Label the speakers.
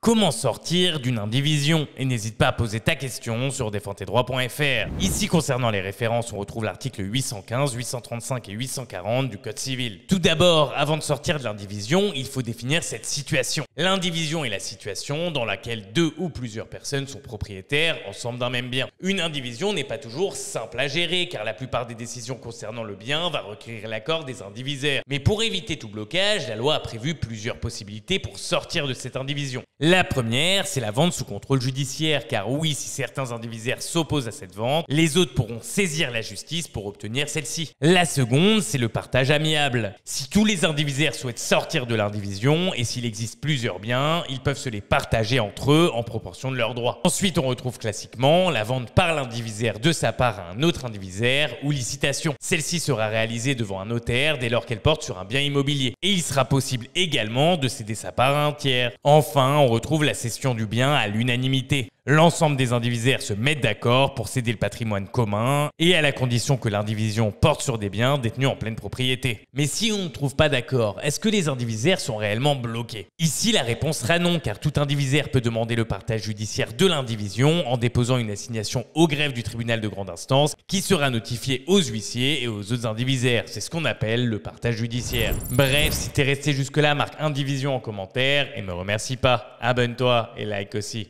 Speaker 1: Comment sortir d'une indivision? Et n'hésite pas à poser ta question sur défendtesdroits.fr. Ici, concernant les références, on retrouve l'article 815, 835 et 840 du Code civil. Tout d'abord, avant de sortir de l'indivision, il faut définir cette situation. L'indivision est la situation dans laquelle deux ou plusieurs personnes sont propriétaires ensemble d'un même bien. Une indivision n'est pas toujours simple à gérer, car la plupart des décisions concernant le bien va requérir l'accord des indivisaires. Mais pour éviter tout blocage, la loi a prévu plusieurs possibilités pour sortir de cette indivision. La première, c'est la vente sous contrôle judiciaire, car oui, si certains indivisaires s'opposent à cette vente, les autres pourront saisir la justice pour obtenir celle-ci. La seconde, c'est le partage amiable. Si tous les indivisaires souhaitent sortir de l'indivision, et s'il existe plusieurs biens, ils peuvent se les partager entre eux en proportion de leurs droits. Ensuite, on retrouve classiquement la vente par l'indivisaire de sa part à un autre indivisaire ou licitation. Celle-ci sera réalisée devant un notaire dès lors qu'elle porte sur un bien immobilier. Et il sera possible également de céder sa part à un tiers. Enfin, on retrouve la cession du bien à l'unanimité. L'ensemble des indivisaires se mettent d'accord pour céder le patrimoine commun et à la condition que l'indivision porte sur des biens détenus en pleine propriété. Mais si on ne trouve pas d'accord, est-ce que les indivisaires sont réellement bloqués? Ici, la réponse sera non, car tout indivisaire peut demander le partage judiciaire de l'indivision en déposant une assignation au greffe du tribunal de grande instance qui sera notifiée aux huissiers et aux autres indivisaires. C'est ce qu'on appelle le partage judiciaire. Bref, si t'es resté jusque-là, marque indivision en commentaire et me remercie pas. Abonne-toi et like aussi.